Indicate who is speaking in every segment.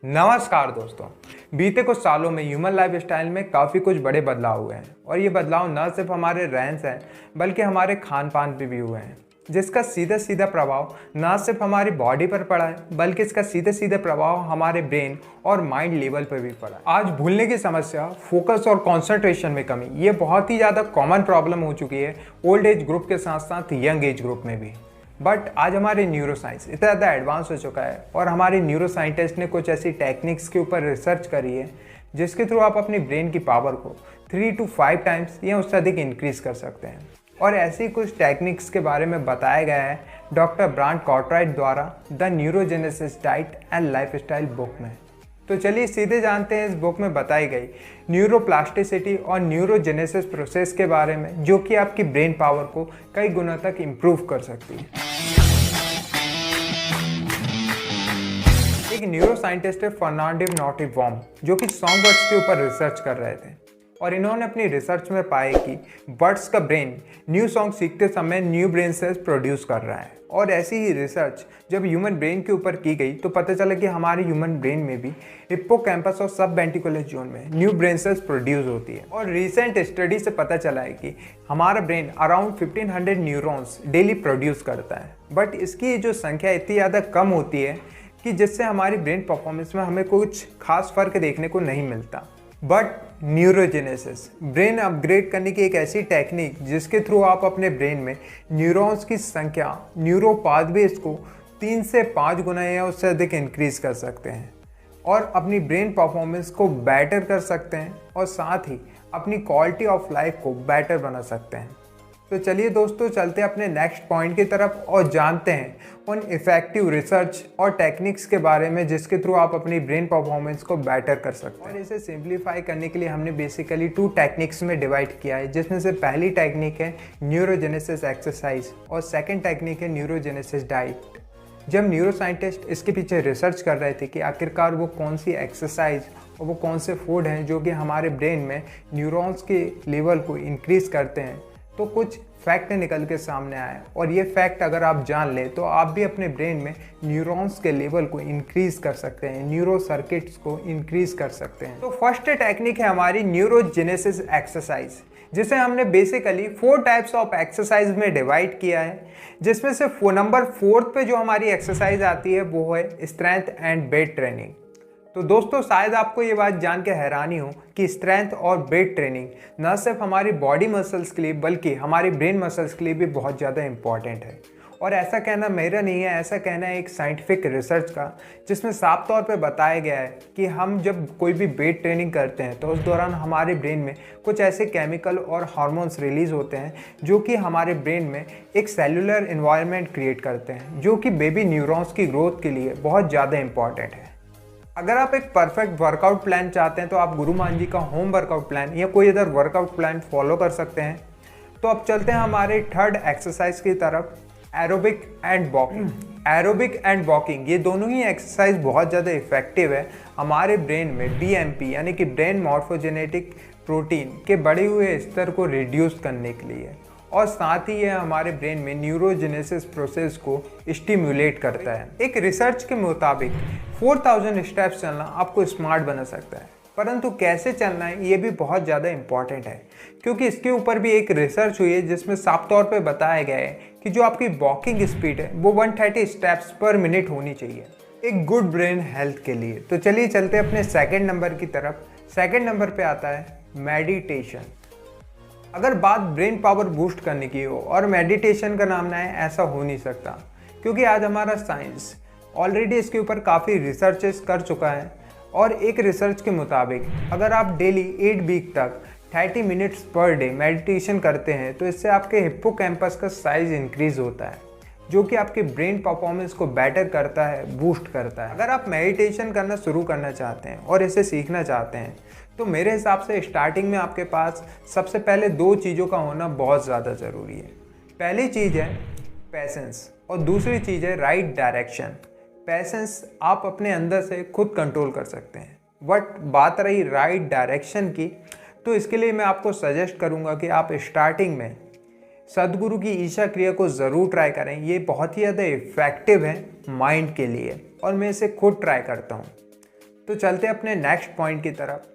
Speaker 1: नमस्कार दोस्तों। बीते कुछ सालों में ह्यूमन लाइफस्टाइल में काफ़ी कुछ बड़े बदलाव हुए हैं और ये बदलाव न सिर्फ हमारे रहन सहन बल्कि हमारे खान पान पे भी हुए हैं, जिसका सीधा सीधा प्रभाव न सिर्फ हमारी बॉडी पर पड़ा है बल्कि इसका सीधे सीधे प्रभाव हमारे ब्रेन और माइंड लेवल पर भी पड़ा है। आज भूलने की समस्या, फोकस और कॉन्सेंट्रेशन में कमी, ये बहुत ही ज़्यादा कॉमन प्रॉब्लम हो चुकी है ओल्ड एज ग्रुप के साथ साथ यंग एज ग्रुप में भी। बट आज हमारे न्यूरो साइंस इतना ज़्यादा एडवांस हो चुका है और हमारे न्यूरो साइंटिस्ट ने कुछ ऐसी टेक्निक्स के ऊपर रिसर्च करी है जिसके थ्रू आप अपनी ब्रेन की पावर को 3 to 5 टाइम्स या उससे अधिक इंक्रीज कर सकते हैं। और ऐसी कुछ टेक्निक्स के बारे में बताया गया है डॉक्टर ब्रांड कॉर्टराइट द्वारा the neurogenesis diet and lifestyle book में। तो चलिए सीधे जानते हैं इस बुक में बताई गई न्यूरोप्लास्टिसिटी और न्यूरोजेनेसिस प्रोसेस के बारे में, जो कि आपकी ब्रेन पावर को कई गुना तक इम्प्रूव कर सकती है। एक न्यूरो साइंटिस्ट है फर्नांडो नॉटिवॉम, जो कि सॉन्ग बर्ड्स के ऊपर रिसर्च कर रहे थे और इन्होंने अपनी रिसर्च में पाया कि बर्ड्स का ब्रेन न्यू सॉन्ग सीखते समय न्यू ब्रेन सेल्स प्रोड्यूस कर रहा है। और ऐसी ही रिसर्च जब ह्यूमन ब्रेन के ऊपर की गई तो पता चला कि हमारे ह्यूमन ब्रेन में भी हिप्पोकैम्पस और सब वेंट्रिकुलर जोन में न्यू ब्रेन सेल्स प्रोड्यूस होती है। और रिसेंट स्टडी से पता चला है कि हमारा brain around 1500 neurons daily produce करता है, बट इसकी जो संख्या इतनी ज़्यादा कम होती है कि जिससे हमारी ब्रेन परफॉर्मेंस में हमें कुछ खास फर्क देखने को नहीं मिलता। बट न्यूरोजेनेसिस ब्रेन अपग्रेड करने की एक ऐसी टेक्निक जिसके थ्रू आप अपने ब्रेन में न्यूरॉन्स की संख्या, न्यूरो पाथवेज को 3 से 5 गुना या उससे अधिक इंक्रीज कर सकते हैं और अपनी ब्रेन परफॉर्मेंस को बेटर कर सकते हैं और साथ ही अपनी क्वालिटी ऑफ लाइफ को बेटर बना सकते हैं। तो चलिए दोस्तों, चलते हैं अपने नेक्स्ट पॉइंट की तरफ और जानते हैं उन इफेक्टिव रिसर्च और टेक्निक्स के बारे में जिसके थ्रू आप अपनी ब्रेन परफॉर्मेंस को बेटर कर सकते हैं। और इसे सिंप्लीफाई करने के लिए हमने बेसिकली 2 टेक्निक्स में डिवाइड किया है, जिसमें से पहली टेक्निक है न्यूरोजेनेसिस एक्सरसाइज और सेकेंड टेक्निक है न्यूरोजेनेसिस डाइट। जब न्यूरो साइंटिस्ट इसके पीछे रिसर्च कर रहे थे कि आखिरकार वो कौन सी एक्सरसाइज और वो कौन से फूड हैं जो कि हमारे ब्रेन में न्यूरॉन्स के लेवल को इंक्रीज करते हैं, तो कुछ फैक्ट निकल के सामने आए और ये फैक्ट अगर आप जान लें तो आप भी अपने ब्रेन में न्यूरॉन्स के लेवल को इंक्रीज कर सकते हैं, न्यूरो सर्किट्स को इंक्रीज कर सकते हैं। तो फर्स्ट टेक्निक है हमारी न्यूरोजेनेसिस एक्सरसाइज, जिसे हमने बेसिकली 4 टाइप्स ऑफ एक्सरसाइज में डिवाइड किया है, जिसमें से नंबर 4 पे जो हमारी एक्सरसाइज आती है वो है स्ट्रेंथ एंड वेट ट्रेनिंग। तो दोस्तों, शायद आपको ये बात जान के हैरानी हो कि स्ट्रेंथ और वेट ट्रेनिंग न सिर्फ हमारी बॉडी मसल्स के लिए बल्कि हमारी ब्रेन मसल्स के लिए भी बहुत ज़्यादा इंपॉर्टेंट है। और ऐसा कहना मेरा नहीं है, ऐसा कहना है एक साइंटिफिक रिसर्च का, जिसमें साफ तौर पे बताया गया है कि हम जब कोई भी वेट ट्रेनिंग करते हैं तो उस दौरान हमारे ब्रेन में कुछ ऐसे केमिकल और हार्मोन्स रिलीज होते हैं जो कि हमारे ब्रेन में एक सेलुलर इन्वायरमेंट क्रिएट करते हैं, जो कि बेबी न्यूरॉन्स की ग्रोथ के लिए बहुत ज़्यादा इंपॉर्टेंट है। अगर आप एक परफेक्ट वर्कआउट प्लान चाहते हैं तो आप गुरु मान जी का होम वर्कआउट प्लान या कोई अदर वर्कआउट प्लान फॉलो कर सकते हैं। तो अब चलते हैं हमारे थर्ड एक्सरसाइज की तरफ, aerobic and walking. Aerobic and walking ये दोनों ही एक्सरसाइज बहुत ज़्यादा इफेक्टिव है हमारे ब्रेन में BMP यानी कि ब्रेन मॉर्फोजेनेटिक प्रोटीन के बढ़े हुए स्तर को रिड्यूस करने के लिए, और साथ ही यह हमारे ब्रेन में न्यूरोजेनेसिस प्रोसेस को स्टिम्युलेट करता है। एक रिसर्च के मुताबिक 4000 स्टेप्स चलना आपको स्मार्ट बना सकता है, परंतु कैसे चलना है ये भी बहुत ज़्यादा इंपॉर्टेंट है, क्योंकि इसके ऊपर भी एक रिसर्च हुई है जिसमें साफ तौर पे बताया गया है कि जो आपकी वॉकिंग स्पीड है वो 130 स्टेप्स पर मिनट होनी चाहिए एक गुड ब्रेन हेल्थ के लिए। तो चलिए चलते हैं अपने सेकेंड नंबर की तरफ। सेकेंड नंबर पे आता है मेडिटेशन। अगर बात ब्रेन पावर बूस्ट करने की हो और मेडिटेशन का नाम ना है, ऐसा हो नहीं सकता, क्योंकि आज हमारा साइंस ऑलरेडी इसके ऊपर काफ़ी रिसर्चेस कर चुका है। और एक रिसर्च के मुताबिक अगर आप डेली 8 वीक तक 30 मिनट्स पर डे मेडिटेशन करते हैं तो इससे आपके हिप्पोकैम्पस का साइज इंक्रीज होता है, जो कि आपके ब्रेन परफॉर्मेंस को बेटर करता है, बूस्ट करता है। अगर आप मेडिटेशन करना शुरू करना चाहते हैं और इसे सीखना चाहते हैं तो मेरे हिसाब से स्टार्टिंग में आपके पास सबसे पहले 2 चीज़ों का होना बहुत ज़्यादा ज़रूरी है। पहली चीज़ है पैसेंस और दूसरी चीज़ है राइट डायरेक्शन। पैसेंस आप अपने अंदर से खुद कंट्रोल कर सकते हैं, बट बात रही राइट डायरेक्शन की, तो इसके लिए मैं आपको सजेस्ट करूंगा कि आप स्टार्टिंग में सदगुरु की ईशा क्रिया को ज़रूर ट्राई करें। ये बहुत ही ज़्यादा इफ़ेक्टिव है माइंड के लिए और मैं इसे खुद ट्राई करता हूँ। तो चलते अपने नेक्स्ट पॉइंट की तरफ।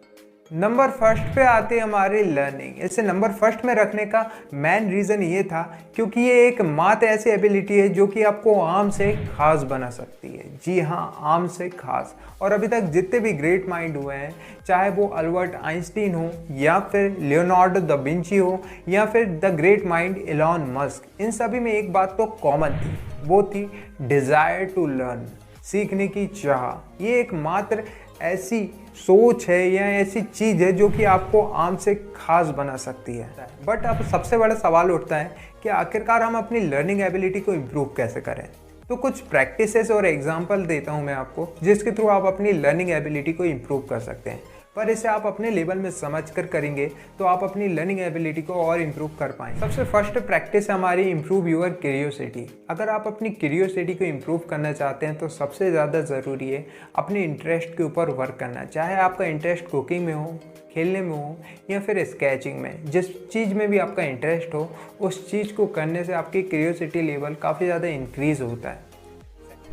Speaker 1: नंबर फर्स्ट पे आती है हमारी लर्निंग। इसे नंबर फर्स्ट में रखने का मेन रीज़न ये था क्योंकि ये एक मात्र ऐसी एबिलिटी है जो कि आपको आम से खास बना सकती है। जी हाँ, आम से खास। और अभी तक जितने भी ग्रेट माइंड हुए हैं, चाहे वो अल्बर्ट आइंस्टीन हो या फिर लियोनार्डो दा विंची हो या फिर the great mind Elon Musk, इन सभी में एक बात तो कॉमन थी, वो थी डिज़ायर टू लर्न, सीखने की चाह। ये एक मात्र ऐसी सोच है या ऐसी चीज़ है जो कि आपको आम से खास बना सकती है। बट अब सबसे बड़ा सवाल उठता है कि आखिरकार हम अपनी लर्निंग एबिलिटी को इम्प्रूव कैसे करें। तो कुछ प्रैक्टिसेस और एग्जांपल देता हूं मैं आपको, जिसके थ्रू आप अपनी लर्निंग एबिलिटी को इम्प्रूव कर सकते हैं। पर इसे आप अपने लेवल में समझकर करेंगे तो आप अपनी लर्निंग एबिलिटी को और इम्प्रूव कर पाएंगे। सबसे फर्स्ट प्रैक्टिस हमारी इम्प्रूव योर क्यूरियोसिटी। अगर आप अपनी क्यूरियोसिटी को इम्प्रूव करना चाहते हैं तो सबसे ज़्यादा ज़रूरी है अपने इंटरेस्ट के ऊपर वर्क करना। चाहे आपका इंटरेस्ट कुकिंग में हो, खेलने में हो या फिर स्केचिंग में, जिस चीज़ में भी आपका इंटरेस्ट हो, उस चीज़ को करने से आपकी क्यूरियोसिटी लेवल काफ़ी ज़्यादा इंक्रीज़ होता है।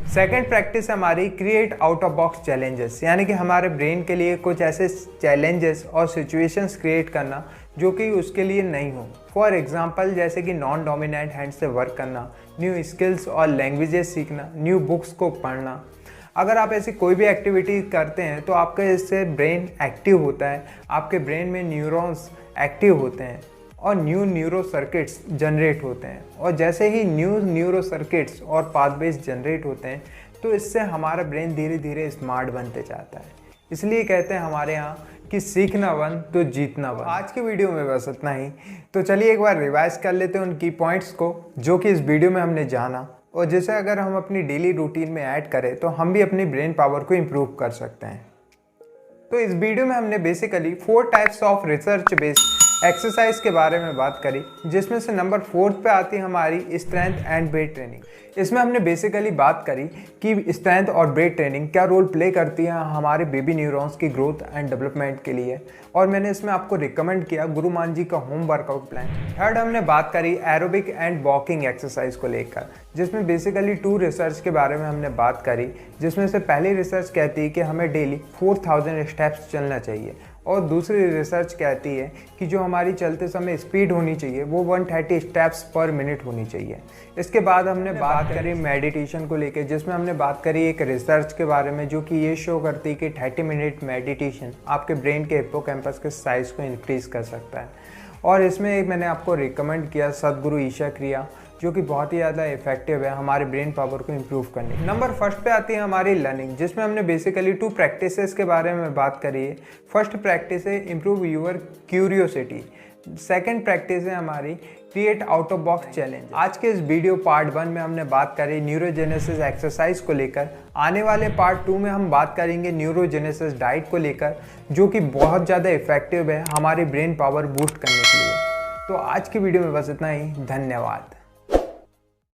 Speaker 1: सेकेंड प्रैक्टिस हमारी create out of box challenges, यानी कि हमारे ब्रेन के लिए कुछ ऐसे चैलेंजेस और सिचुएशंस क्रिएट करना जो कि उसके लिए नहीं हो। फॉर एग्जांपल जैसे कि नॉन डोमिनेंट हैंड से वर्क करना, न्यू स्किल्स और लैंग्वेजेस सीखना, न्यू बुक्स को पढ़ना। अगर आप ऐसी कोई भी एक्टिविटी करते हैं तो आपका इससे ब्रेन एक्टिव होता है, आपके ब्रेन में न्यूरॉन्स एक्टिव होते हैं और न्यू न्यूरो सर्किट्स जनरेट होते हैं। और जैसे ही न्यू न्यूरो सर्किट्स और पाथवेज जनरेट होते हैं तो इससे हमारा ब्रेन धीरे धीरे स्मार्ट बनते जाता है। इसलिए कहते हैं हमारे यहाँ कि सीखना वन तो जीतना वन। आज की वीडियो में बस इतना ही। तो चलिए एक बार रिवाइज कर लेते हैं उन की पॉइंट्स को जो कि इस वीडियो में हमने जाना और जिसे अगर हम अपनी डेली रूटीन में ऐड करें तो हम भी अपनी ब्रेन पावर को इम्प्रूव कर सकते हैं। तो इस वीडियो में हमने basically 4 types of research based exercise के बारे में बात करी, जिसमें से नंबर 4 पे आती है हमारी स्ट्रेंथ एंड वेट ट्रेनिंग। इसमें हमने बेसिकली बात करी कि स्ट्रेंथ और वेट ट्रेनिंग क्या रोल प्ले करती है हमारे बेबी न्यूरॉन्स की ग्रोथ एंड डेवलपमेंट के लिए, और मैंने इसमें आपको रिकमेंड किया गुरु मान जी का होम वर्कआउट प्लान। थर्ड हमने बात करी एरोबिक एंड वॉकिंग एक्सरसाइज को लेकर, जिसमें बेसिकली 2 रिसर्च के बारे में हमने बात करी, जिसमें से पहली रिसर्च कहती है कि हमें डेली 4000 स्टेप्स चलना चाहिए और दूसरी रिसर्च कहती है कि जो हमारी चलते समय स्पीड होनी चाहिए वो 130 स्टेप्स पर मिनट होनी चाहिए। इसके बाद हमने बात करी मेडिटेशन को लेकर, जिसमें हमने बात करी एक रिसर्च के बारे में जो कि ये शो करती है कि 30 मिनट मेडिटेशन आपके ब्रेन के हिप्पोकैम्पस के साइज को इंक्रीज कर सकता है। और इसमें एक मैंने आपको रिकमेंड किया सदगुरु ईशा क्रिया, जो कि बहुत ही ज़्यादा इफेक्टिव है हमारे ब्रेन पावर को इम्प्रूव करने। नंबर फर्स्ट पे आती है हमारी लर्निंग, जिसमें हमने बेसिकली 2 प्रैक्टिसेस के बारे में बात करी है। फर्स्ट प्रैक्टिस है improve your curiosity. Second practice है हमारी create out of box challenge. आज के इस वीडियो पार्ट 1 में हमने बात करी न्यूरोजेनेसिस एक्सरसाइज को लेकर। आने वाले पार्ट 2 में हम बात करेंगे न्यूरोजेनेसिस डाइट को लेकर, जो कि बहुत ज़्यादा इफेक्टिव है हमारी ब्रेन पावर बूस्ट करने के लिए। तो आज की वीडियो में बस इतना ही। धन्यवाद।